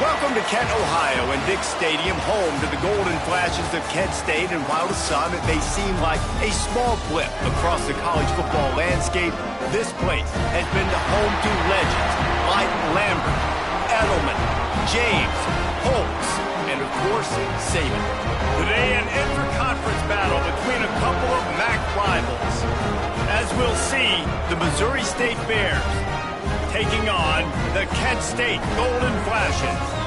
Welcome to Kent, Ohio, and Dick Stadium, home to the golden flashes of Kent State. And while to some it may seem like a small blip across the college football landscape, this place has been the home to legends like Lambert, Edelman, James, Holtz, and of course, Saban. Today, an inter-conference battle between a couple of MAC rivals. As we'll see, the Missouri State Bears taking on the Kent State Golden Flashes.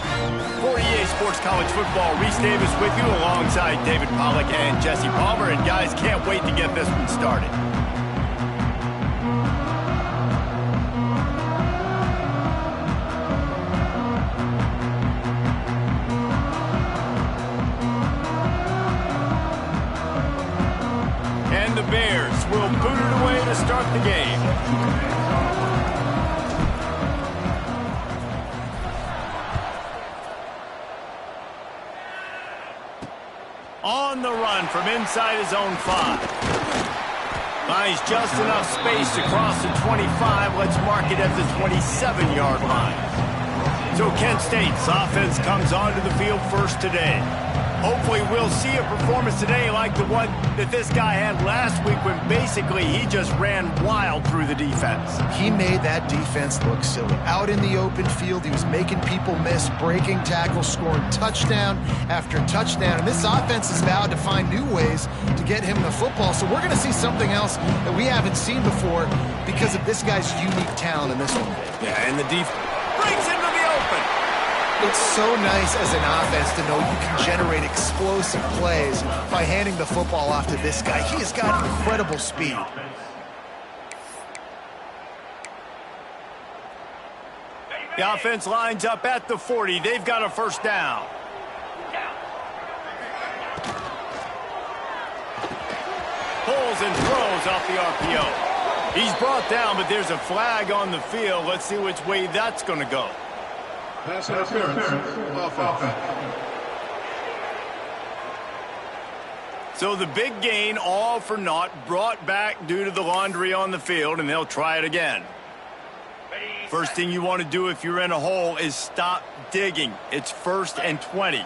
For EA Sports College Football, Reese Davis with you alongside David Pollack and Jesse Palmer. And guys, can't wait to get this one started. And the Bears will boot it away to start the game. On the run from inside his own 5. Finds just enough space to cross the 25. Let's mark it at the 27-yard line. So Kent State's offense comes onto the field first today. Hopefully we'll see a performance today like the one that this guy had last week when basically he just ran wild through the defense. He made that defense look silly. Out in the open field, he was making people miss, breaking tackles, scoring touchdown after touchdown. And this offense is vowed to find new ways to get him the football. So we're going to see something else that we haven't seen before because of this guy's unique talent in this one. Yeah, and the defense breaks into the open. It's so nice as an offense to know you can generate explosive plays by handing the football off to this guy. He has got incredible speed. The offense lines up at the 40. They've got a first down. Pulls and throws off the RPO. He's brought down, but there's a flag on the field. Let's see which way that's going to go. Pass interference. Offense. So the big gain, all for naught, brought back due to the laundry on the field, and they'll try it again. First thing you want to do if you're in a hole is stop digging. It's 1st and 20.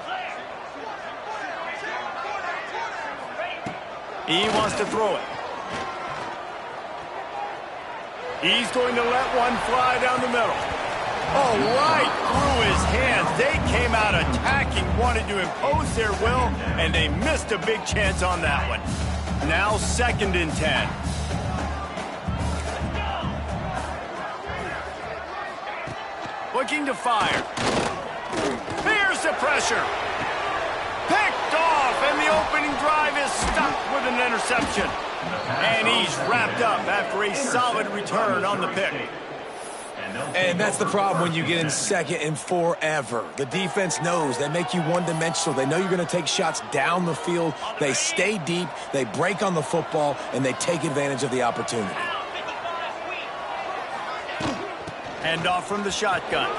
He wants to throw it. He's going to let one fly down the middle. Oh, right through his hands. They came out attacking, wanted to impose their will, and they missed a big chance on that one. Now 2nd and 10. Looking to fire. Here's the pressure. Picked off, and the opening drive is stopped with an interception. And he's wrapped up after a solid return on the pick. And that's the problem when you get in 2nd and forever. The defense knows they make you one-dimensional. They know you're going to take shots down the field. They stay deep, they break on the football, and they take advantage of the opportunity. Hand off from the shotgun.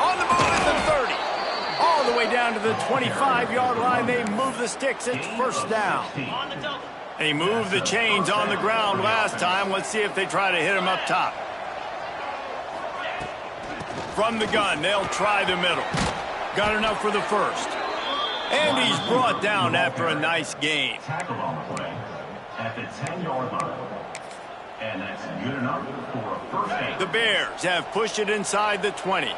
On the move at the 30. All the way down to the 25-yard line. They move the sticks. It's first down. They moved the chains on the ground last time. Let's see if they try to hit him up top. From the gun, they'll try the middle. Got enough for the first. And he's brought down after a nice gain. Tackle on the play at the 10-yard line. And that's good enough for a first down. The Bears have pushed it inside the 20. 29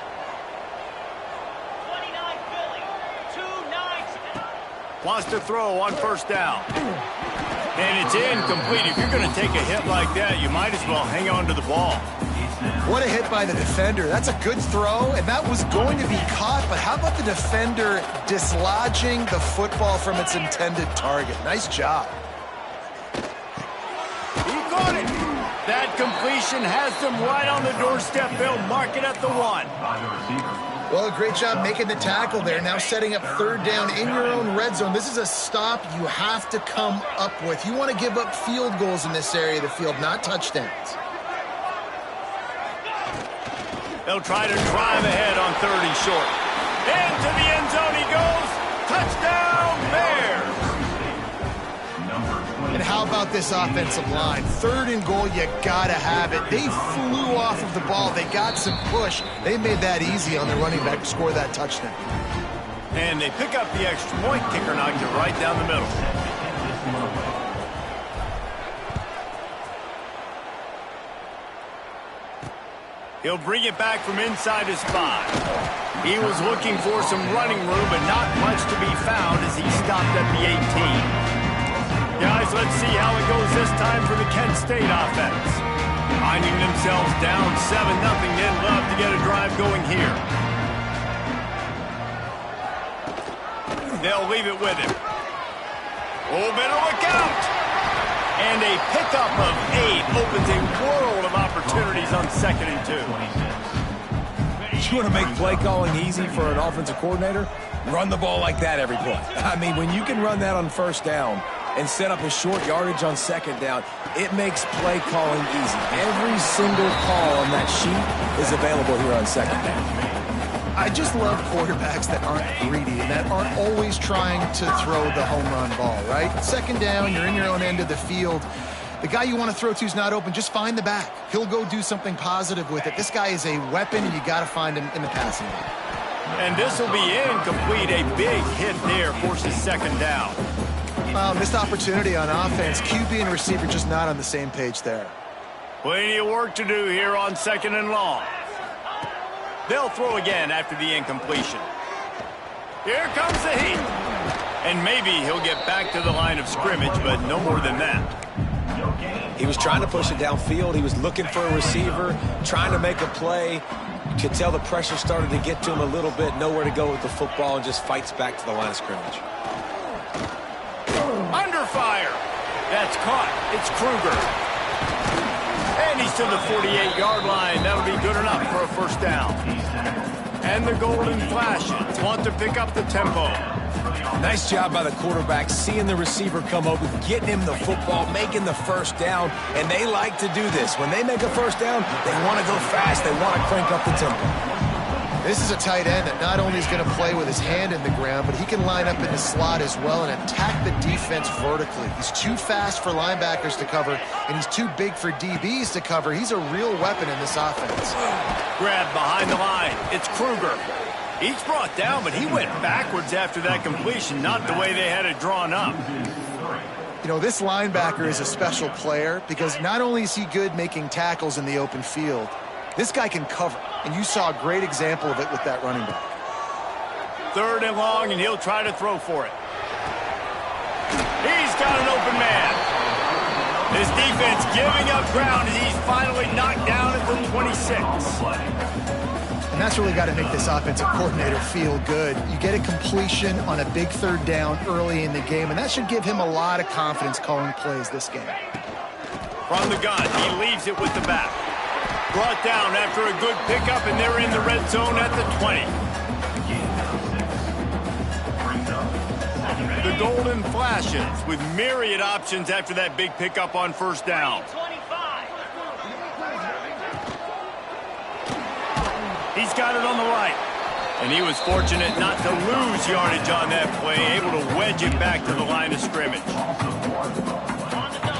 Philly, 2-9. Wants to throw on first down. And it's incomplete. If you're going to take a hit like that, you might as well hang on to the ball. What a hit by the defender. That's a good throw, and that was going to be caught, but how about the defender dislodging the football from its intended target? Nice job. He caught it. That completion has them right on the doorstep. They'll mark it at the 1. By the receiver. Well, a great job making the tackle there. Now setting up third down in your own red zone. This is a stop you have to come up with. You want to give up field goals in this area of the field, not touchdowns. They'll try to drive ahead on 3rd and short. Into the end zone he goes. Touchdown, Bears. And how about this offensive line? 3rd and goal, you gotta have it. They flew off of the ball. They got some push. They made that easy on their running back to score that touchdown. And they pick up the extra point. Kicker knocked it right down the middle. He'll bring it back from inside his 5. He was looking for some running room, but not much to be found as he stopped at the 18. Guys, let's see how it goes this time for the Kent State offense. Finding themselves down 7-0, they'd love to get a drive going here. They'll leave it with him. Oh, better look out! And a pickup of 8 opens a world of opportunities on 2nd and 2. You want to make play calling easy for an offensive coordinator? Run the ball like that every play. I mean, when you can run that on 1st down and set up a short yardage on 2nd down, it makes play calling easy. Every single call on that sheet is available here on 2nd down. I just love quarterbacks that aren't greedy and that aren't always trying to throw the home run ball, right? 2nd down, you're in your own end of the field. The guy you want to throw to is not open. Just find the back. He'll go do something positive with it. This guy is a weapon, and you got to find him in the passing game. And this will be incomplete. A big hit there forces 2nd down. Missed opportunity on offense. QB and receiver just not on the same page there. Plenty of work to do here on 2nd and long. They'll throw again after the incompletion. Here comes the heat. And maybe he'll get back to the line of scrimmage, but no more than that. He was trying to push it downfield. He was looking for a receiver, trying to make a play. You could tell the pressure started to get to him a little bit. Nowhere to go with the football, and just fights back to the line of scrimmage. Under fire. That's caught. It's Kruger. And he's to the 48-yard line. That'll be good enough for a 1st down. And the Golden Flashes want to pick up the tempo. Nice job by the quarterback, seeing the receiver come open, getting him the football, making the 1st down, and they like to do this. When they make a 1st down, they want to go fast, they want to crank up the tempo. This is a tight end that not only is going to play with his hand in the ground, but he can line up in the slot as well and attack the defense vertically. He's too fast for linebackers to cover, and he's too big for DBs to cover. He's a real weapon in this offense. Grabbed behind the line. It's Kruger. He's brought down, but he went backwards after that completion, not the way they had it drawn up. You know, this linebacker is a special player because not only is he good making tackles in the open field, this guy can cover, and you saw a great example of it with that running back. 3rd and long, and he'll try to throw for it. He's got an open man. This defense giving up ground as he's finally knocked down at the 26. And that's really got to make this offensive coordinator feel good. You get a completion on a big 3rd down early in the game, and that should give him a lot of confidence calling plays this game. From the gun, he leaves it with the back. Brought down after a good pickup, and they're in the red zone at the 20. The Golden Flashes with myriad options after that big pickup on 1st down. He's got it on the right. And he was fortunate not to lose yardage on that play, able to wedge it back to the line of scrimmage.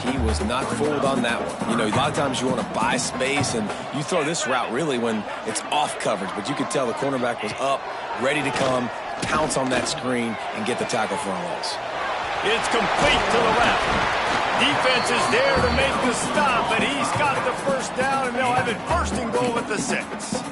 He was not fooled on that one. You know, a lot of times you want to buy space, and you throw this route really when it's off coverage. But you could tell the cornerback was up, ready to come, pounce on that screen, and get the tackle for a loss. It's complete to the left. Defense is there to make the stop, but he's got the 1st down, and they'll have it 1st and goal at the 6.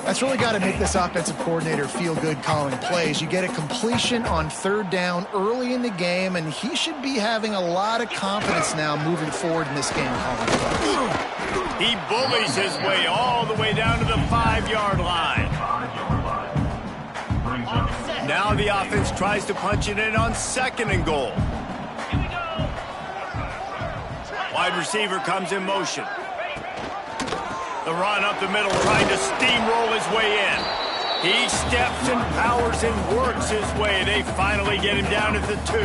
That's really got to make this offensive coordinator feel good calling plays. You get a completion on 3rd down early in the game, and he should be having a lot of confidence now moving forward in this game calling plays. He bullies his way all the way down to the 5-yard line. Now the offense tries to punch it in on 2nd and goal. Wide receiver comes in motion. The run up the middle, trying to steamroll his way in. He steps and powers and works his way. They finally get him down at the 2.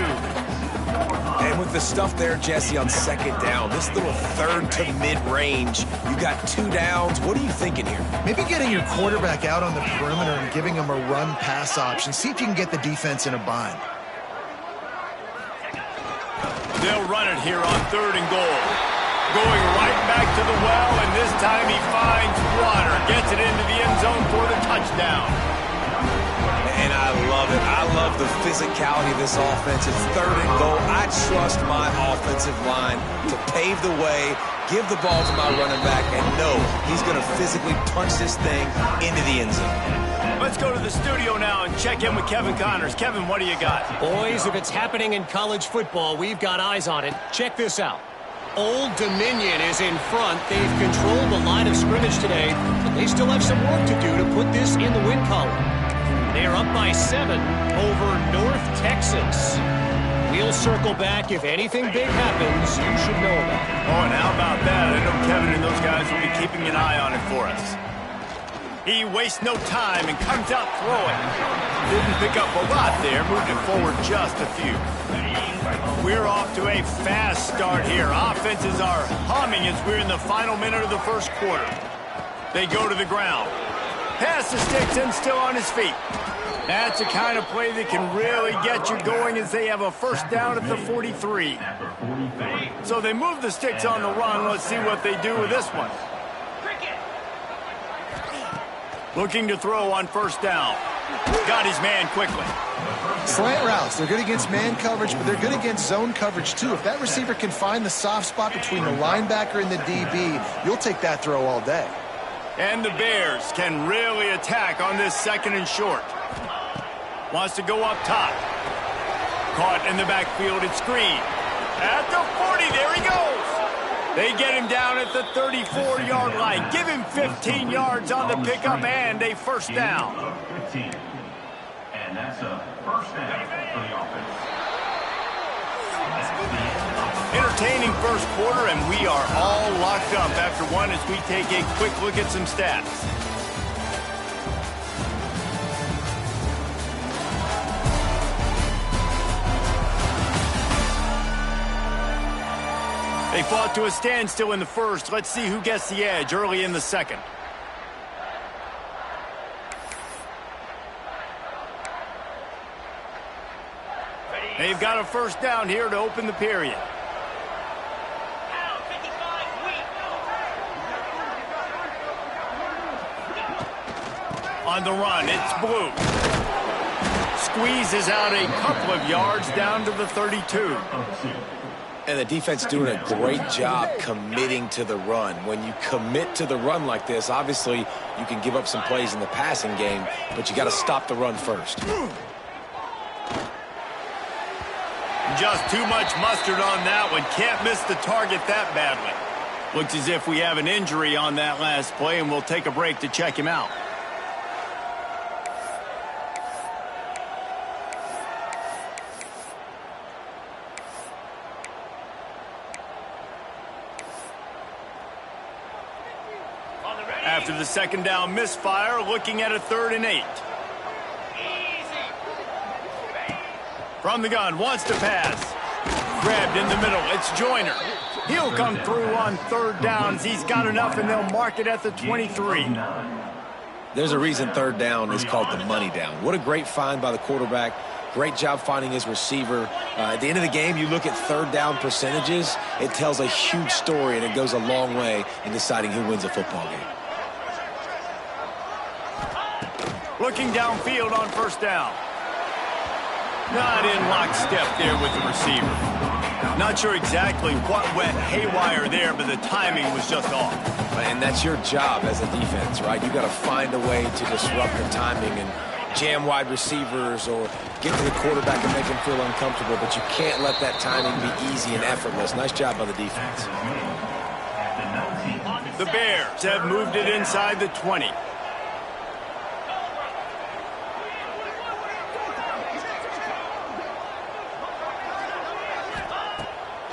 And with the stuff there, Jesse, on second down, this little third to mid-range, you got 2 downs. What are you thinking here? Maybe getting your quarterback out on the perimeter and giving him a run-pass option. See if you can get the defense in a bind. They'll run it here on 3rd and goal. Going right back to the well, and this time he finds water. Gets it into the end zone for the touchdown. And I love it. I love the physicality of this offense. It's 3rd and goal. I trust my offensive line to pave the way, give the ball to my running back, and know he's going to physically punch this thing into the end zone. Let's go to the studio now and check in with Kevin Connors. Kevin, what do you got? Boys, if it's happening in college football, we've got eyes on it. Check this out. Old Dominion is in front. They've controlled the line of scrimmage today, but they still have some work to do to put this in the win column. They're up by 7 over North Texas. We'll circle back. If anything big happens, you should know about it. Oh, and how about that? I know Kevin and those guys will be keeping an eye on it for us. He wastes no time and comes out throwing. Didn't pick up a lot there, moved it forward just a few. We're off to a fast start here. Offenses are humming as we're in the final minute of the first quarter. They go to the ground. Pass the sticks and still on his feet. That's the kind of play that can really get you going as they have a first down at the 43. So they move the sticks on the run. Let's see what they do with this one. Looking to throw on first down. Got his man quickly. Slant routes, they're good against man coverage, but they're good against zone coverage too. If that receiver can find the soft spot between the linebacker and the DB, you'll take that throw all day. And the Bears can really attack on this 2nd and short. Wants to go up top. Caught in the backfield at screen. At the 40, there he goes. They get him down at the 34-yard line. Give him 15 yards on the pickup and a first down. 15. And that's a first down for the offense. Entertaining first quarter, and we are all locked up after one as we take a quick look at some stats. They fought to a standstill in the first. Let's see who gets the edge early in the second. They've got a first down here to open the period. On the run, it's Blue. Squeezes out a couple of yards down to the 32. And the defense doing a great job committing to the run. When you commit to the run like this, obviously you can give up some plays in the passing game, but you got to stop the run first. Just too much mustard on that one. Can't miss the target that badly. Looks as if we have an injury on that last play, and we'll take a break to check him out. After the second down misfire, looking at a 3rd and 8. From the gun, wants to pass. Grabbed in the middle, it's Joyner. He'll come through on 3rd downs. He's got enough, and they'll mark it at the 23. There's a reason 3rd down is called the money down. What a great find by the quarterback. Great job finding his receiver. At the end of the game, you look at 3rd down percentages. It tells a huge story, and it goes a long way in deciding who wins a football game. Looking downfield on first down. Not in lockstep there with the receiver. Not sure exactly what went haywire there, but the timing was just off. And that's your job as a defense, right? You got to find a way to disrupt the timing and jam wide receivers or get to the quarterback and make him feel uncomfortable, but you can't let that timing be easy and effortless. Nice job by the defense. The Bears have moved it inside the 20.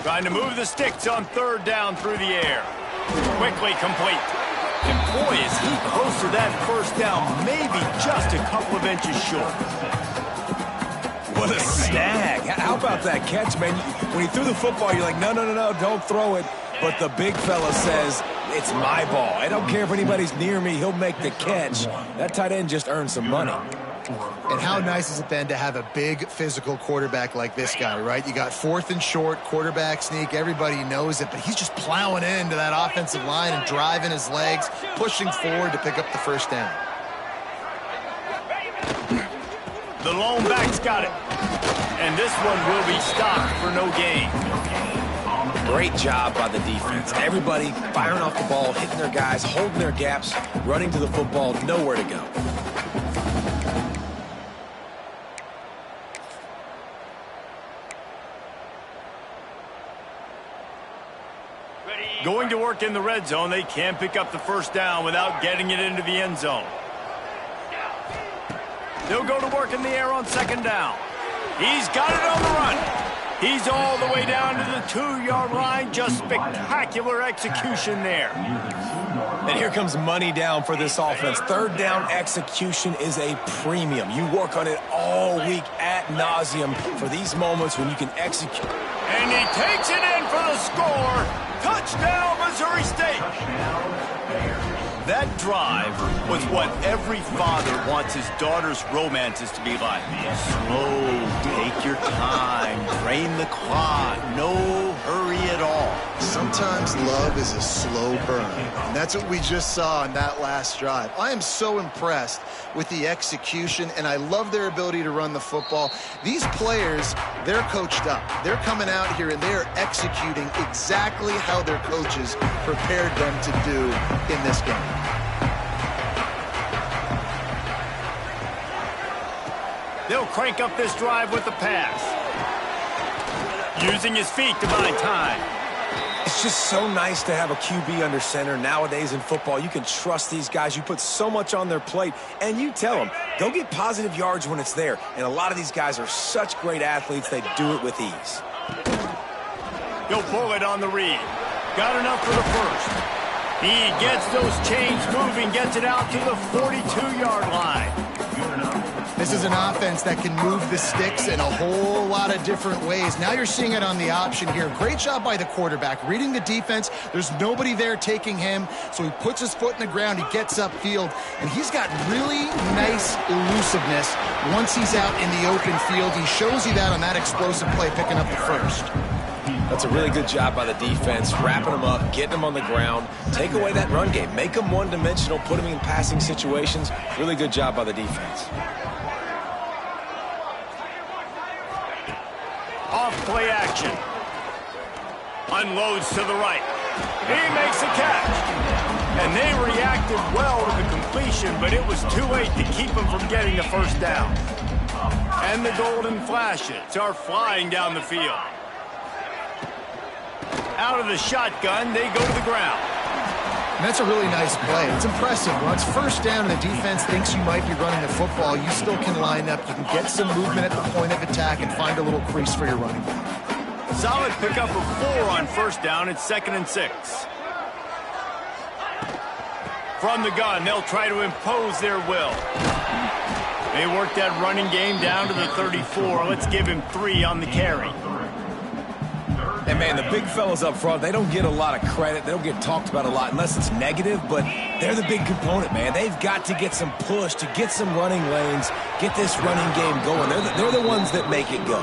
Trying to move the sticks on third down through the air. Quickly complete. And boy, is he close to that first down, maybe just a couple of inches short. What a snag. How about that catch, man? When he threw the football, you're like, no, don't throw it. But the big fella says, it's my ball. I don't care if anybody's near me. He'll make the catch. That tight end just earned some money. And how nice has it been to have a big physical quarterback like this guy, right? You got 4th and short, quarterback sneak. Everybody knows it, but he's just plowing into that offensive line and driving his legs, pushing forward to pick up the first down. The lone back's got it. And this one will be stopped for no gain. Great job by the defense. Everybody firing off the ball, hitting their guys, holding their gaps, running to the football, nowhere to go. Going to work in the red zone, they can't pick up the first down without getting it into the end zone. They'll go to work in the air on second down. He's got it on the run. He's all the way down to the 2-yard line. Just spectacular execution there. And here comes money down for this offense. Third down execution is a premium. You work on it all week ad nauseum for these moments when you can execute. And he takes it in for the score. Touchdown, Missouri State. That drive was what every father wants his daughter's romances to be like. Slow, take your time, drain the clock, no hurry at all. Sometimes love is a slow burn, and that's what we just saw in that last drive. I am so impressed with the execution, and I love their ability to run the football. These players, they're coached up. They're coming out here, and they're executing exactly how their coaches prepared them to do in this game. They'll crank up this drive with the pass. Using his feet to buy time. It's just so nice to have a QB under center. Nowadays in football, you can trust these guys. You put so much on their plate, and you tell them, go get positive yards when it's there. And a lot of these guys are such great athletes, they do it with ease. He'll pull it on the read. Got enough for the first. He gets those chains moving, gets it out to the 42-yard line. This is an offense that can move the sticks in a whole lot of different ways. Now you're seeing it on the option here. Great job by the quarterback. Reading the defense, there's nobody there taking him, so he puts his foot in the ground, he gets upfield, and he's got really nice elusiveness once he's out in the open field. He shows you that on that explosive play, picking up the first. That's a really good job by the defense, wrapping them up, getting them on the ground, take away that run game, make them one-dimensional, put them in passing situations. Really good job by the defense. Off play action. Unloads to the right. He makes a catch. And they reacted well to the completion, but it was too late to keep him from getting the first down. And the golden flashes are flying down the field. Out of the shotgun, they go to the ground. And that's a really nice play. It's impressive. Once first down and the defense thinks you might be running the football, you still can line up. You can get some movement at the point of attack and find a little crease for your running back. Solid pickup of 4 on first down. It's 2nd and 6. From the gun, they'll try to impose their will. They work that running game down to the 34. Let's give him 3 on the carry. And, man, the big fellas up front, they don't get a lot of credit. They don't get talked about a lot unless it's negative, but they're the big component, man. They've got to get some push, to get some running lanes, get this running game going. They're the ones that make it go.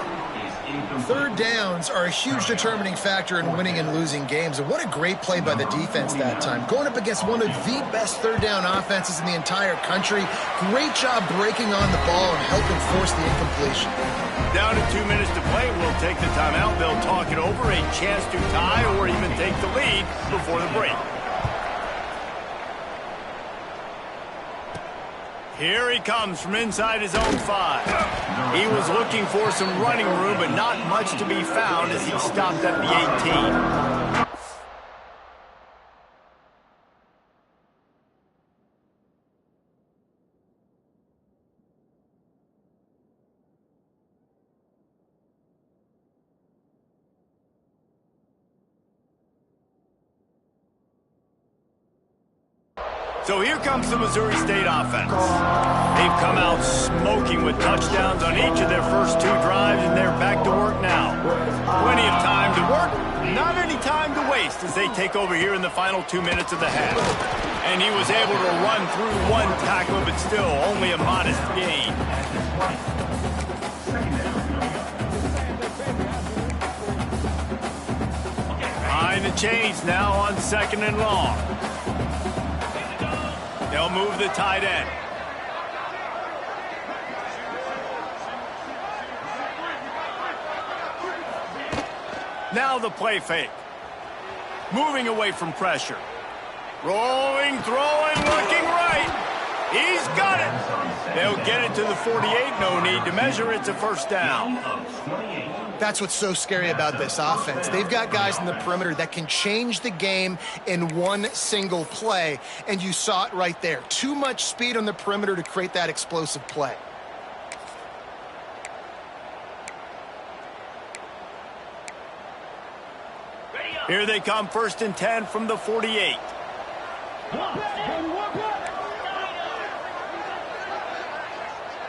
Third downs are a huge determining factor in winning and losing games. And what a great play by the defense that time. Going up against one of the best third down offenses in the entire country. Great job breaking on the ball and helping force the incompletion. Down to 2 minutes to play. We'll take the timeout. They'll talk it over. A chance to tie or even take the lead before the break. Here he comes from inside his own 5. He was looking for some running room, but not much to be found as he stopped at the 18. So here comes the Missouri State offense. They've come out smoking with touchdowns on each of their first 2 drives, and they're back to work now. Plenty of time to work, not any time to waste as they take over here in the final 2 minutes of the half. And he was able to run through 1 tackle, but still only a modest gain. Behind the chains now on 2nd and long. They'll move the tight end. Now the play fake. Moving away from pressure. Rolling, throwing, looking right. He's got it. They'll get it to the 48. No need to measure. It's a first down. That's what's so scary about this offense. They've got guys in the perimeter that can change the game in one single play, and you saw it right there. Too much speed on the perimeter to create that explosive play. Here they come, 1st and 10 from the 48.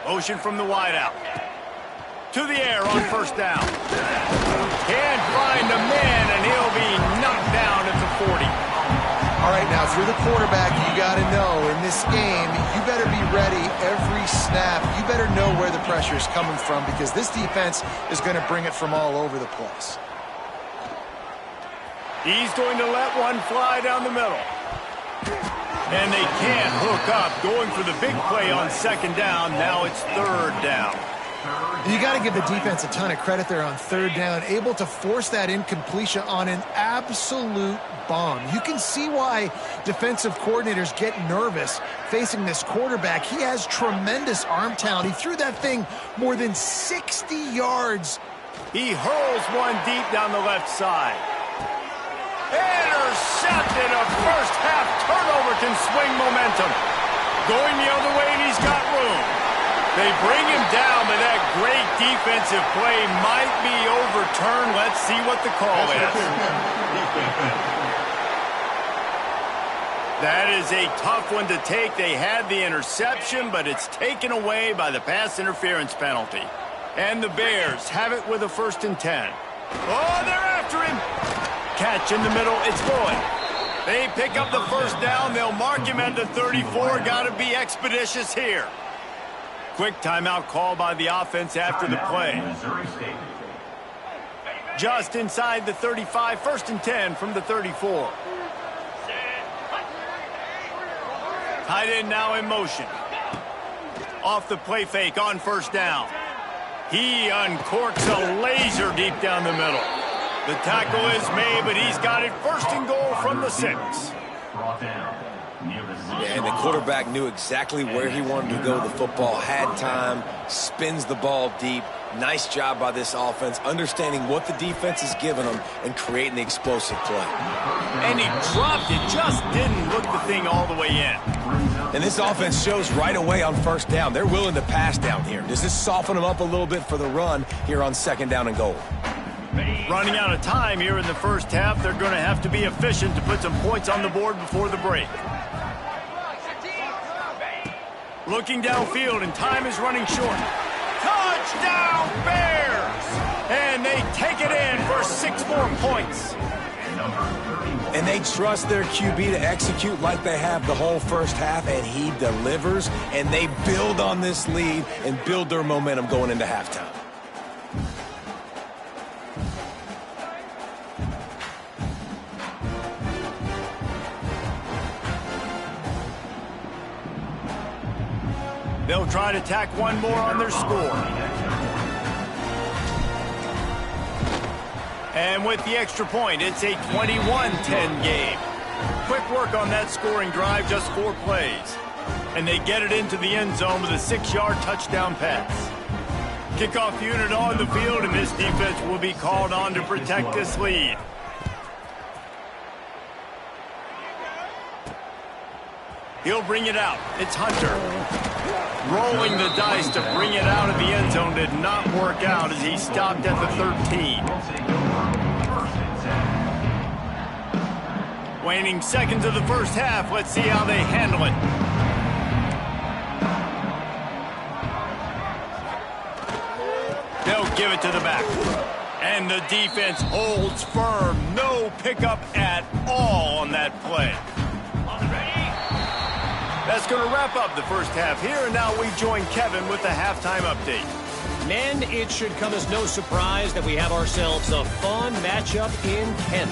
Motion from the wideout. To the air on 1st down. Can't find a man, and he'll be knocked down at the 40. All right, now, if you're the quarterback, you got to know in this game, you better be ready every snap. You better know where the pressure is coming from because this defense is going to bring it from all over the place. He's going to let one fly down the middle. And they can't hook up. Going for the big play on 2nd down. Now it's 3rd down. You got to give the defense a ton of credit there on 3rd down, able to force that incompletion on an absolute bomb. You can see why defensive coordinators get nervous facing this quarterback. He has tremendous arm talent. He threw that thing more than 60 yards. He hurls one deep down the left side. Intercepted. A first half turnover can swing momentum. Going the other way, and he's got room. They bring him down, but that great defensive play might be overturned. Let's see what the call is. That is a tough one to take. They had the interception, but it's taken away by the pass interference penalty. And the Bears have it with a 1st and 10. Oh, they're after him. Catch in the middle. It's good. They pick up the 1st down. They'll mark him at the 34. Got to be expeditious here. Quick timeout call by the offense after the play. Just inside the 35, 1st and 10 from the 34. Tight end now in motion. Off the play fake on 1st down. He uncorks a laser deep down the middle. The tackle is made, but he's got it 1st and goal from the 6. Yeah, and the quarterback knew exactly where he wanted to go. The football had time, spins the ball deep. Nice job by this offense, understanding what the defense is giving them and creating the explosive play. And he dropped it, just didn't look the thing all the way in. And this offense shows right away on 1st down. They're willing to pass down here. Does this soften them up a little bit for the run here on 2nd down and goal? Running out of time here in the 1st half. They're going to have to be efficient to put some points on the board before the break. Looking downfield, and time is running short. Touchdown, Bears! And they take it in for 6 more points. And they trust their QB to execute like they have the whole 1st half, and he delivers, and they build on this lead and build their momentum going into halftime. They'll try to tack one more on their score. And with the extra point, it's a 21-10 game. Quick work on that scoring drive, just 4 plays. And they get it into the end zone with a 6-yard touchdown pass. Kickoff unit on the field, and this defense will be called on to protect this lead. He'll bring it out. It's Hunter. Rolling the dice to bring it out of the end zone did not work out as he stopped at the 13. Waning seconds of the first half. Let's see how they handle it. They'll give it to the back. And the defense holds firm. No pickup at all on that play. That's going to wrap up the first half here, and now we join Kevin with the halftime update. Men, it should come as no surprise that we have ourselves a fun matchup in Kent.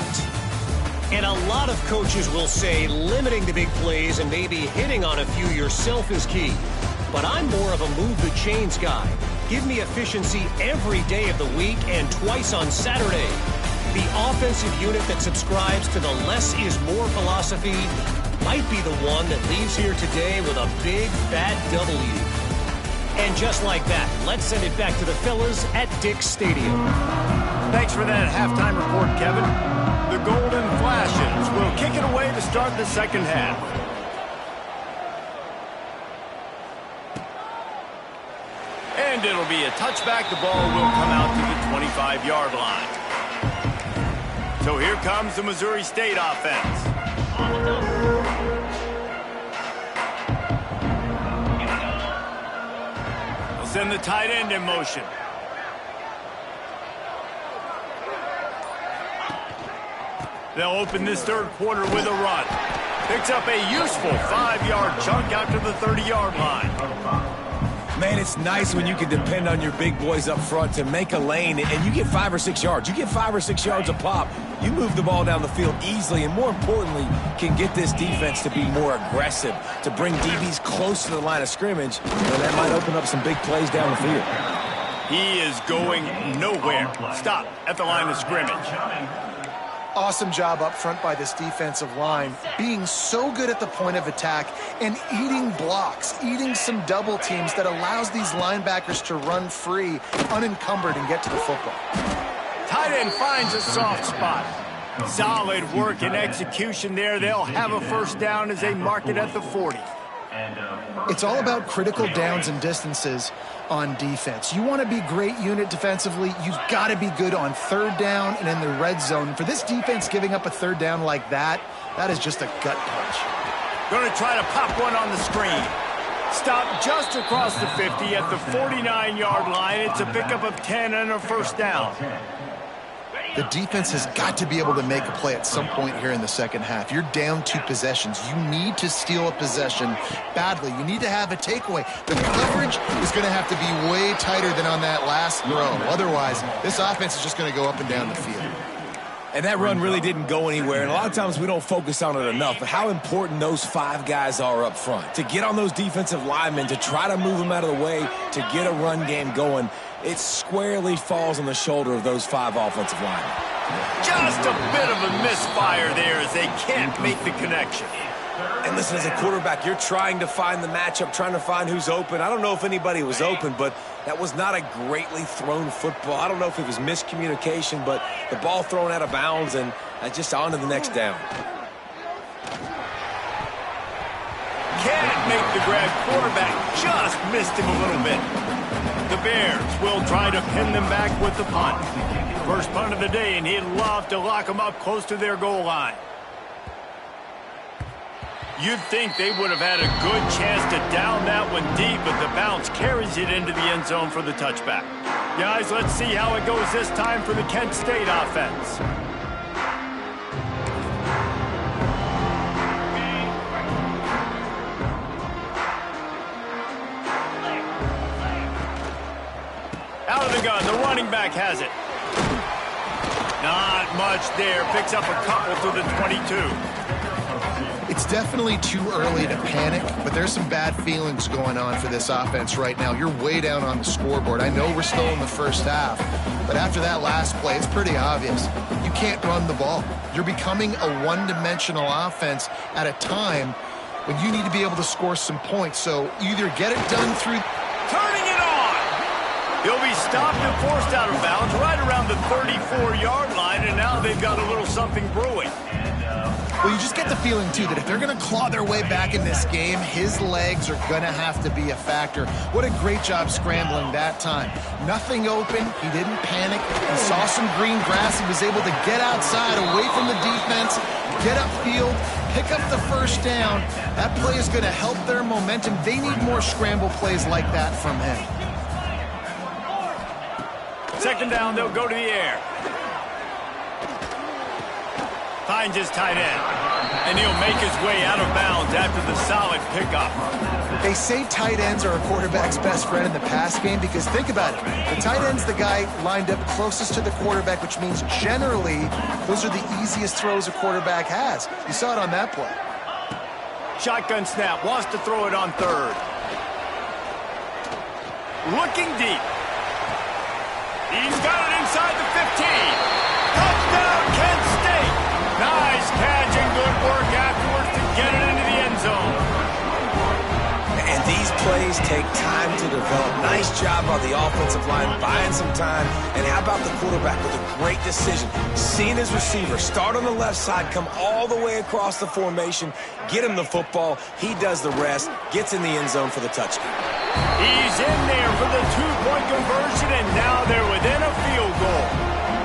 And a lot of coaches will say limiting the big plays and maybe hitting on a few yourself is key. But I'm more of a move the chains guy. Give me efficiency every day of the week and twice on Saturday. The offensive unit that subscribes to the less is more philosophy might be the one that leaves here today with a big, fat W. And just like that, let's send it back to the fellas at Dick's Stadium. Thanks for that halftime report, Kevin. The Golden Flashes will kick it away to start the second half. And it'll be a touchback. The ball will come out to the 25-yard line. So here comes the Missouri State offense. They'll send the tight end in motion. They'll open this third quarter with a run. Picks up a useful 5-yard chunk out to the 30-yard line. Man, it's nice when you can depend on your big boys up front to make a lane, and you get 5 or 6 yards. You get 5 or 6 yards a pop. You move the ball down the field easily, and more importantly, can get this defense to be more aggressive, to bring DBs close to the line of scrimmage, and that might open up some big plays down the field. He is going nowhere. Stop at the line of scrimmage. Awesome job up front by this defensive line, being so good at the point of attack and eating blocks, eating some double teams that allows these linebackers to run free, unencumbered, and get to the football. Tight end finds a soft spot. Solid work and execution there. They'll have a first down as they mark it at the 40. It's all about critical downs and distances on defense. You want to be great unit defensively, you've got to be good on third down and in the red zone. For this defense giving up a third down like that, that is just a gut punch. Going to try to pop one on the screen. Stop just across the 50 at the 49-yard line. It's a pickup of 10 and a first down. The defense has got to be able to make a play at some point here in the second half. You're down 2 possessions. You need to steal a possession badly. You need to have a takeaway. The coverage is going to have to be way tighter than on that last throw. Otherwise, this offense is just going to go up and down the field. And that run really didn't go anywhere, and a lot of times we don't focus on it enough, but how important those 5 guys are up front. To get on those defensive linemen, to try to move them out of the way, to get a run game going, it squarely falls on the shoulder of those 5 offensive linemen. Just a bit of a misfire there as they can't make the connection. And listen, as a quarterback, you're trying to find the matchup, trying to find who's open. I don't know if anybody was open, but that was not a greatly thrown football. I don't know if it was miscommunication, but the ball thrown out of bounds and just on to the next down. Can't make the grab. Quarterback just missed him a little bit. The Bears will try to pin them back with the punt. First punt of the day, and he'd love to lock them up close to their goal line. You'd think they would have had a good chance to down that one deep, but the bounce carries it into the end zone for the touchback. Guys, let's see how it goes this time for the Kent State offense. Out of the gun, the running back has it. Not much there. Picks up a couple to the 22. It's definitely too early to panic, but there's some bad feelings going on for this offense right now. You're way down on the scoreboard. I know we're still in the first half, but after that last play, it's pretty obvious. You can't run the ball. You're becoming a one-dimensional offense at a time when you need to be able to score some points. So either get it done through... Turning it on! He'll be stopped and forced out of bounds right around the 34-yard line, and now they've got a little something brewing. Well, you just get the feeling, too, that if they're going to claw their way back in this game, his legs are going to have to be a factor. What a great job scrambling that time. Nothing open. He didn't panic. He saw some green grass. He was able to get outside, away from the defense, get upfield, pick up the first down. That play is going to help their momentum. They need more scramble plays like that from him. Second down, they'll go to the air. Finds his tight end. And he'll make his way out of bounds after the solid pickup. They say tight ends are a quarterback's best friend in the pass game because think about it. The tight end's the guy lined up closest to the quarterback, which means generally those are the easiest throws a quarterback has. You saw it on that play. Shotgun snap, wants to throw it on third. Looking deep. He's got it inside the 15. Touchdown, Kent State. Nice catch and good work afterwards to get it into the end zone. And these plays take time to develop. Nice job on the offensive line, buying some time. And how about the quarterback with a great decision? Seeing his receiver start on the left side, come all the way across the formation, get him the football. He does the rest, gets in the end zone for the touchdown. He's in there for the two-point conversion, and now they're within a field goal.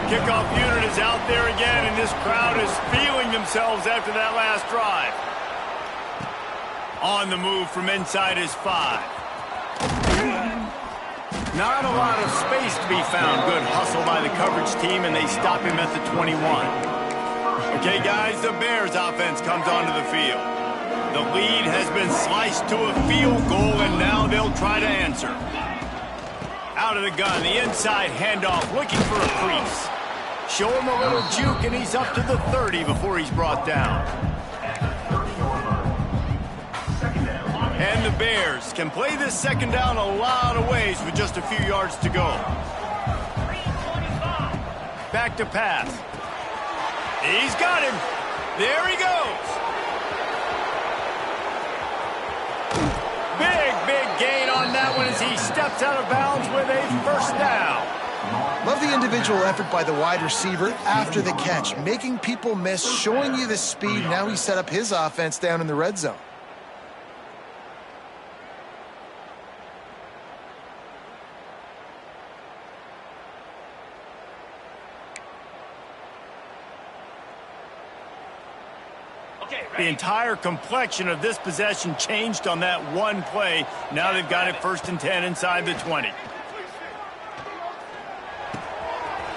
Kickoff unit is out there again, and this crowd is feeling themselves after that last drive. On the move from inside his 5. Not a lot of space to be found. Good hustle by the coverage team, and they stop him at the 21. Okay, guys, the Bears offense comes onto the field. The lead has been sliced to a field goal, and now they'll try to answer. Out of the gun, the inside handoff, looking for a crease. Show him a little juke, and he's up to the 30 before he's brought down. And the Bears can play this second down a lot of ways with just a few yards to go. Back to pass. He's got him. There he goes. Big gain on that one as he steps out of bounds with a first down. Love the individual effort by the wide receiver after the catch, making people miss, showing you the speed. Now he set up his offense down in the red zone. The entire complexion of this possession changed on that one play. Now they've got it 1st and 10 inside the 20.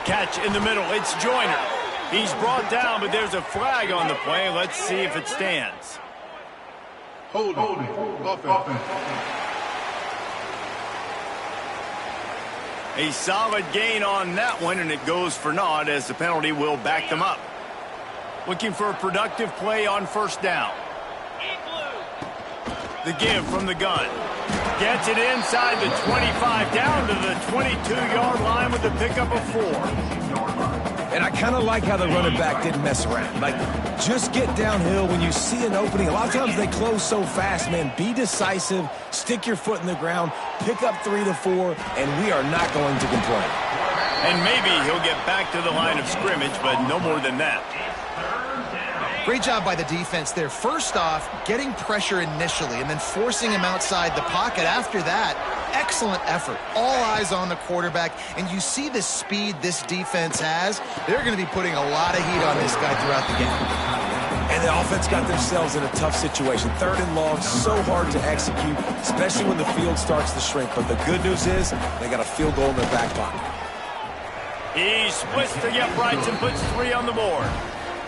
Catch in the middle. It's Joyner. He's brought down, but there's a flag on the play. Let's see if it stands. Holding. Offense. A solid gain on that one, and it goes for naught as the penalty will back them up. Looking for a productive play on first down. The give from the gun. Gets it inside the 25, down to the 22-yard line with the pickup of 4. And I kind of like how the running back didn't mess around. Like, just get downhill when you see an opening. A lot of times they close so fast, man. Be decisive, stick your foot in the ground, pick up 3 to 4, and we are not going to complain. And maybe he'll get back to the line of scrimmage, but no more than that. Great job by the defense there. First off, getting pressure initially and then forcing him outside the pocket. After that, excellent effort. All eyes on the quarterback. And you see the speed this defense has. They're going to be putting a lot of heat on this guy throughout the game. And the offense got themselves in a tough situation. 3rd and long, so hard to execute, especially when the field starts to shrink. But the good news is they got a field goal in their back pocket. He splits the uprights and puts 3 on the board.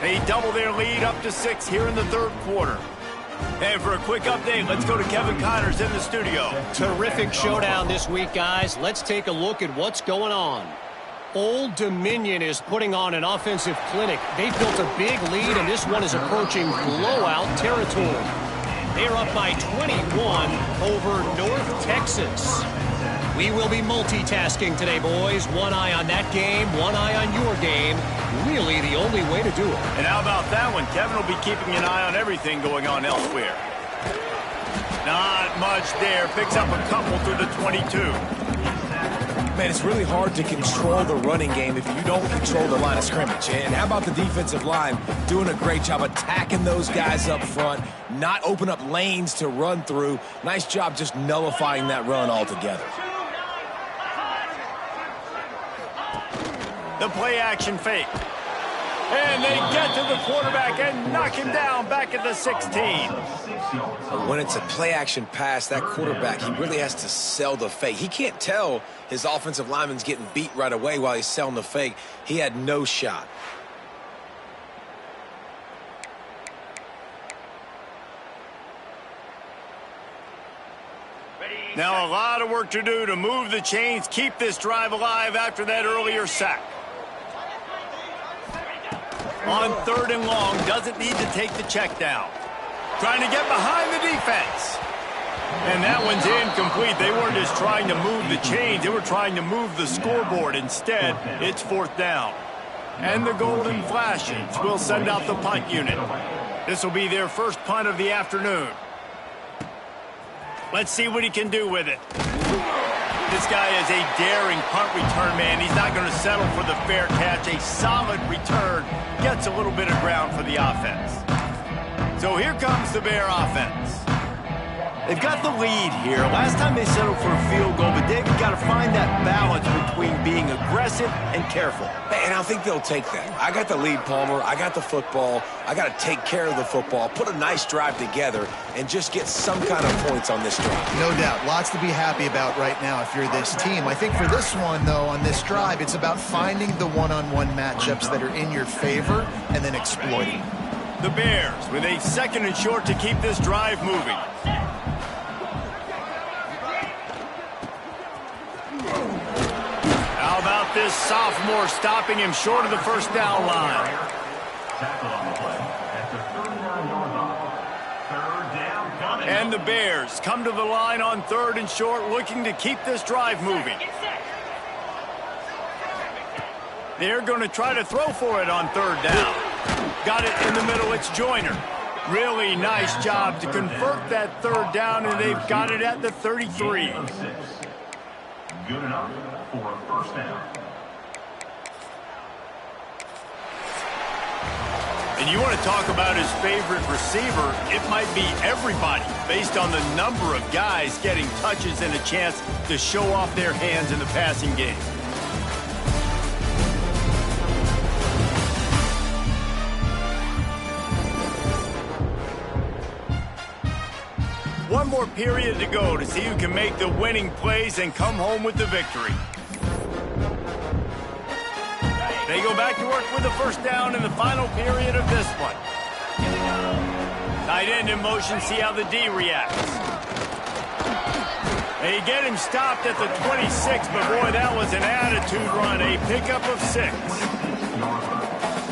They double their lead up to 6 here in the 3rd quarter. And for a quick update, let's go to Kevin Connors in the studio. Terrific showdown this week, guys. Let's take a look at what's going on. Old Dominion is putting on an offensive clinic. They've built a big lead, and this one is approaching blowout territory. They're up by 21 over North Texas. We will be multitasking today, boys. One eye on that game, one eye on your game. Really the only way to do it. And how about that one? Kevin will be keeping an eye on everything going on elsewhere. Not much there. Picks up a couple through the 22. Man, it's really hard to control the running game if you don't control the line of scrimmage. And how about the defensive line doing a great job attacking those guys up front, not open up lanes to run through. Nice job just nullifying that run altogether. The play action fake. And they get to the quarterback and knock him down back at the 16. When it's a play-action pass, that quarterback, he really has to sell the fake. He can't tell his offensive lineman's getting beat right away while he's selling the fake. He had no shot. Now a lot of work to do to move the chains, keep this drive alive after that earlier sack. On 3rd and long, doesn't need to take the check down. Trying to get behind the defense. And that one's incomplete. They weren't just trying to move the chains. They were trying to move the scoreboard. Instead, it's 4th down. And the Golden Flashes will send out the punt unit. This will be their first punt of the afternoon. Let's see what he can do with it. This guy is a daring punt return man. He's not going to settle for the fair catch. A solid return gets a little bit of ground for the offense. So here comes the Bear offense. They've got the lead here. Last time they settled for a field goal, but they've got to find that balance between being aggressive and careful. And I think they'll take that. I got the lead, Palmer. I got the football. I got to take care of the football, put a nice drive together, and just get some kind of points on this drive. No doubt. Lots to be happy about right now if you're this team. I think for this one, though, on this drive, it's about finding the one-on-one matchups that are in your favor and then exploiting. The Bears with a 2nd and short to keep this drive moving. How about this sophomore stopping him short of the 1st down line? And the Bears come to the line on 3rd and short, looking to keep this drive moving. They're going to try to throw for it on 3rd down. Got it in the middle, it's Joyner. Really nice job to convert that 3rd down, and they've got it at the 33. Good enough for a 1st down. And you want to talk about his favorite receiver, it might be everybody based on the number of guys getting touches and a chance to show off their hands in the passing game. One more period to go to see who can make the winning plays and come home with the victory. They go back to work with the 1st down in the final period of this one. Tight end in motion, see how the D reacts. They get him stopped at the 26, but boy, that was an attitude run, a pickup of 6.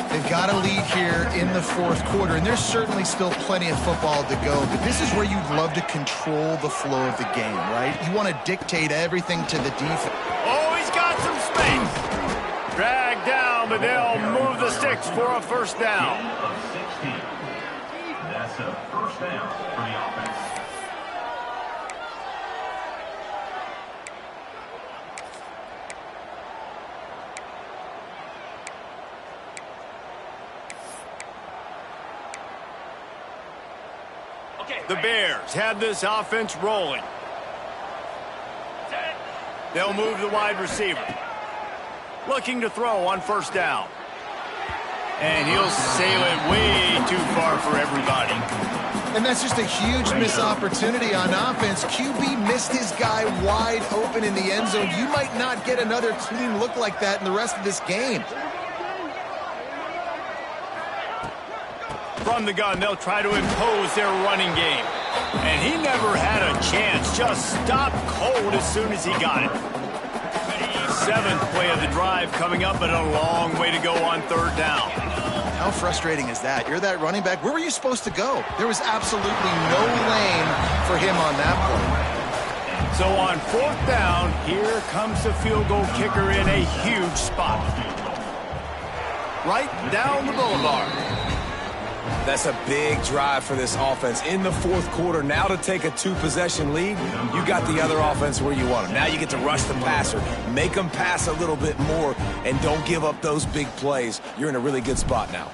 They've got a lead here in the 4th quarter, and there's certainly still plenty of football to go, but this is where you'd love to control the flow of the game, right? You want to dictate everything to the defense. Oh, he's got some space. Dragged down, but they'll move the sticks for a 1st down. Of 16. That's a 1st down for the offense. The Bears have this offense rolling. They'll move the wide receiver. Looking to throw on 1st down. And he'll sail it way too far for everybody. And that's just a huge missed opportunity on offense. QB missed his guy wide open in the end zone. You might not get another clean look like that in the rest of this game. From the gun, they'll try to impose their running game. And he never had a chance. Just stopped cold as soon as he got it. 7th play of the drive coming up, but a long way to go on 3rd down. How frustrating is that? You're that running back. Where were you supposed to go? There was absolutely no lane for him on that play. So on 4th down, here comes the field goal kicker in a huge spot. Right down the boulevard. That's a big drive for this offense in the 4th quarter. Now to take a 2-possession lead, you got the other offense where you want them. Now you get to rush the passer, make them pass a little bit more, and don't give up those big plays. You're in a really good spot now.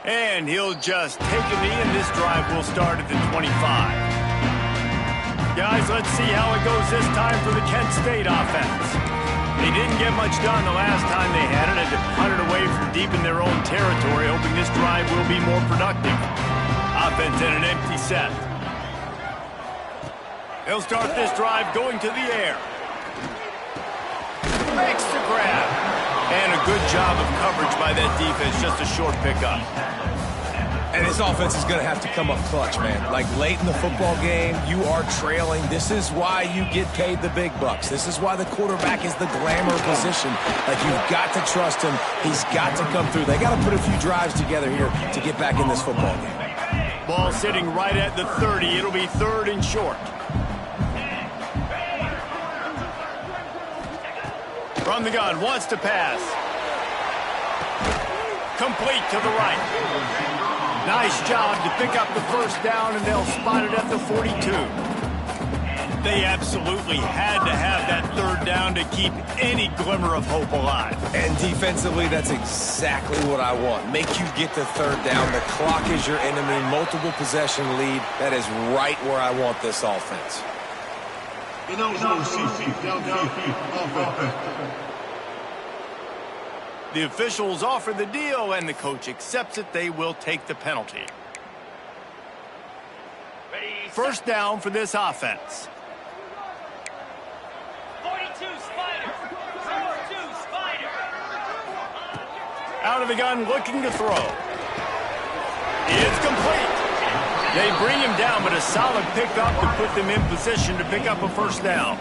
And he'll just take a knee, and this drive will start at the 25. Guys, let's see how it goes this time for the Kent State offense. They didn't get much done the last time they had it, and hunted away from deep in their own territory, hoping this drive will be more productive. Offense in an empty set. They'll start this drive going to the air. Makes the grab. And a good job of coverage by that defense, just a short pickup. And his offense is going to have to come up clutch, man. Like late in the football game, you are trailing. This is why you get paid the big bucks. This is why the quarterback is the glamour position. Like, you've got to trust him. He's got to come through. They got to put a few drives together here to get back in this football game. Ball sitting right at the 30. It'll be 3rd and short. From the gun, wants to pass. Complete to the right. Nice job to pick up the first down, and they'll spot it at the 42. They absolutely had to have that 3rd down to keep any glimmer of hope alive. And defensively, that's exactly what I want. Make you get the 3rd down. The clock is your enemy. Multiple possession lead. That is right where I want this offense. The officials offer the deal, and the coach accepts it. They will take the penalty. First down for this offense. 42 Spider. 42 Spider. Out of the gun, looking to throw. It's complete. They bring him down, but a solid pickup to put them in position to pick up a first down.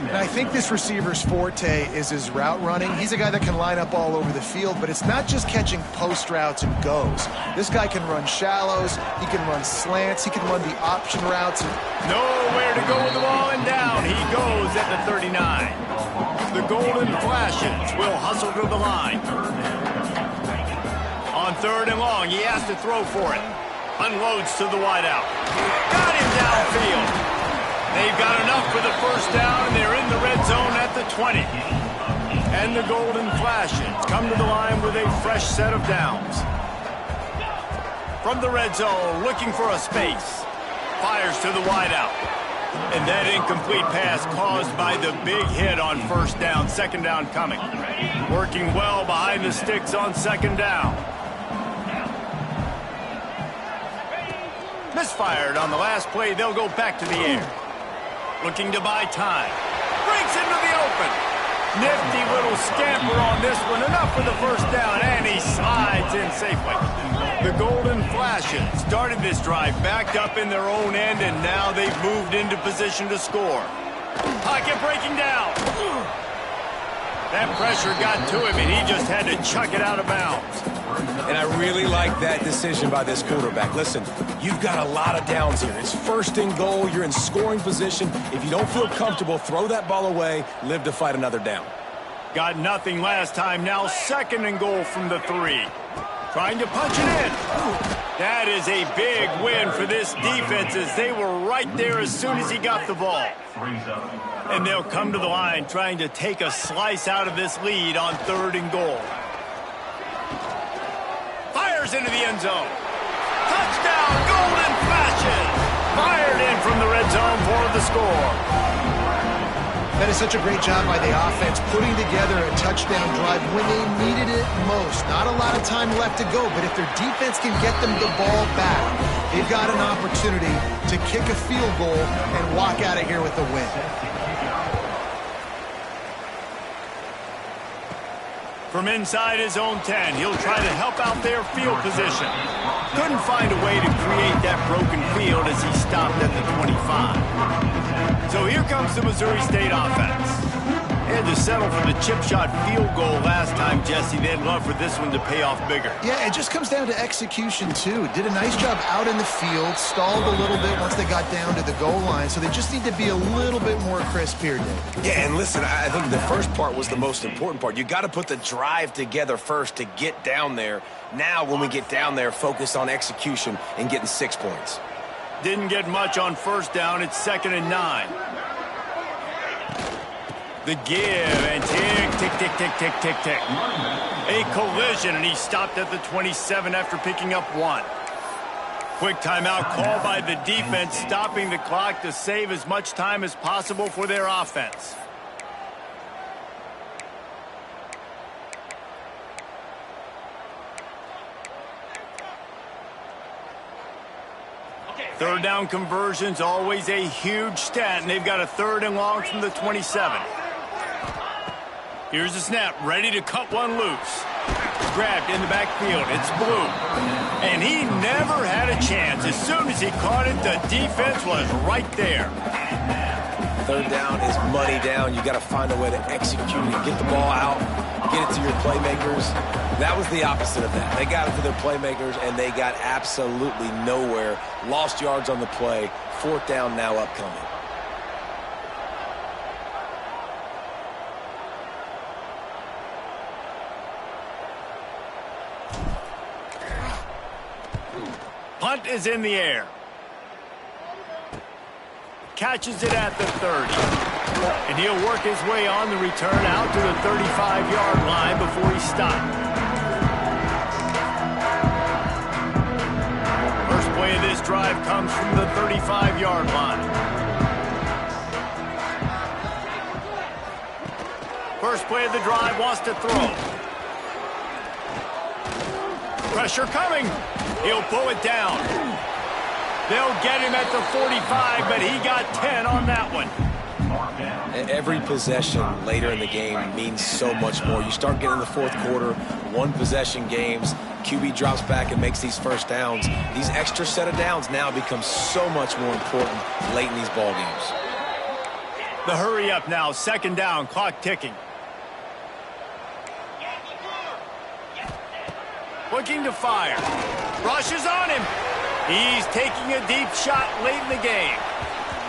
And I think this receiver's forte is his route running. He's a guy that can line up all over the field, but it's not just catching post routes and goes. This guy can run shallows, he can run slants, he can run the option routes. Nowhere to go with the ball, and down he goes at the 39. The Golden Flashes will hustle to the line. On 3rd and long, he has to throw for it. Unloads to the wideout. Got him downfield. They've got enough for the first down, and they're in the red zone at the 20. And the Golden Flashes come to the line with a fresh set of downs. From the red zone, looking for a space. Fires to the wideout. And that incomplete pass caused by the big hit on first down. 2nd down coming. Working well behind the sticks on 2nd down. Misfired on the last play. They'll go back to the air. Looking to buy time. Breaks into the open. Nifty little scamper on this one. Enough for the first down, and he slides in safely. The Golden Flashes started this drive backed up in their own end, and now they've moved into position to score. Pocket breaking down. That pressure got to him, and he just had to chuck it out of bounds. And I really like that decision by this quarterback. Listen, you've got a lot of downs here. It's 1st and goal. You're in scoring position. If you don't feel comfortable, throw that ball away. Live to fight another down. Got nothing last time. Now 2nd and goal from the 3. Trying to punch it in. That is a big win for this defense, as they were right there as soon as he got the ball. And they'll come to the line trying to take a slice out of this lead on 3rd and goal. Fires into the end zone. Touchdown, Golden Flashes! Fired in from the red zone for the score. That is such a great job by the offense, putting together a touchdown drive when they needed it most. Not a lot of time left to go, but if their defense can get them the ball back, they've got an opportunity to kick a field goal and walk out of here with a win. From inside his own 10, he'll try to help out their field position. Couldn't find a way to create that broken field as he stopped at the 25. So here comes the Missouri State offense. They had to settle for the chip shot field goal last time, Jesse. They'd love for this one to pay off bigger. Yeah, it just comes down to execution, too. Did a nice job out in the field, stalled a little bit once they got down to the goal line, so they just need to be a little bit more crisp here, Dave. Yeah, and listen, I think the first part was the most important part. You got to put the drive together first to get down there. Now, when we get down there, focus on execution and getting 6 points. Didn't get much on first down. It's 2nd and 9. The give, and tick, tick, tick, tick, tick, tick, tick. A collision, and he stopped at the 27 after picking up 1. Quick timeout called by the defense, stopping the clock to save as much time as possible for their offense. Third down conversion's always a huge stat, and they've got a 3rd and long from the 27. Here's the snap, ready to cut one loose. Grabbed in the backfield, it's Blue. And he never had a chance. As soon as he caught it, the defense was right there. 3rd down is money down. You got to find a way to execute and get the ball out, get it to your playmakers. That was the opposite of that. They got it to their playmakers, and they got absolutely nowhere. Lost yards on the play. 4th down now upcoming. Punt is in the air. Catches it at the 30. And he'll work his way on the return out to the 35-yard line before he stopped. First play of this drive comes from the 35-yard line. First play of the drive, wants to throw. Pressure coming. He'll pull it down. They'll get him at the 45, but he got 10 on that one. Every possession later in the game means so much more. You start getting the 4th quarter, 1-possession games, QB drops back and makes these first downs. These extra set of downs now become so much more important late in these ball games. The hurry up now, 2nd down, clock ticking. Looking to fire. Rushes on him. He's taking a deep shot late in the game.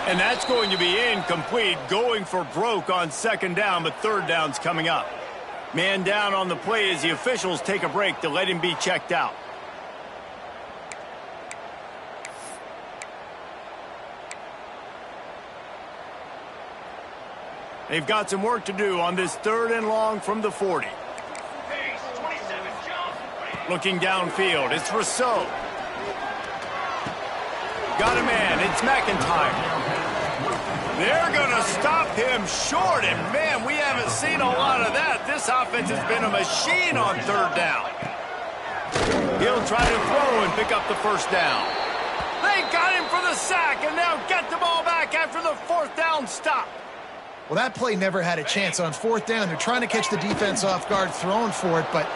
And that's going to be incomplete, going for broke on 2nd down, but 3rd down's coming up. Man down on the play as the officials take a break to let him be checked out. They've got some work to do on this 3rd and long from the 40. Looking downfield, it's Rousseau. Got a man, it's McIntyre. They're going to stop him short, and man, we haven't seen a lot of that. This offense has been a machine on 3rd down. He'll try to throw and pick up the 1st down. They got him for the sack, and they'll get the ball back after the 4th down stop. Well, that play never had a chance on 4th down. They're trying to catch the defense off guard, throwing for it, but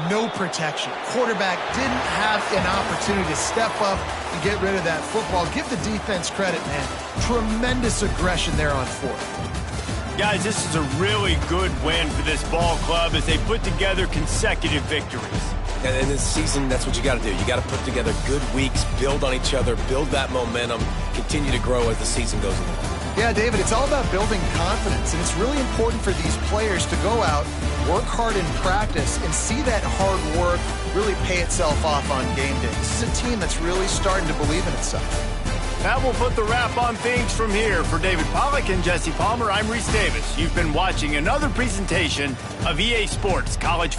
no protection. Quarterback didn't have an opportunity to step up and get rid of that football. Give the defense credit, man. Tremendous aggression there on 4th. Guys, this is a really good win for this ball club as they put together consecutive victories. And in this season, that's what you got to do. You got to put together good weeks, build on each other, build that momentum, continue to grow as the season goes along. Yeah, David, it's all about building confidence, and it's really important for these players to go out, work hard in practice, and see that hard work really pay itself off on game day. This is a team that's really starting to believe in itself. That will put the wrap on things from here. For David Pollack and Jesse Palmer, I'm Reese Davis. You've been watching another presentation of EA Sports College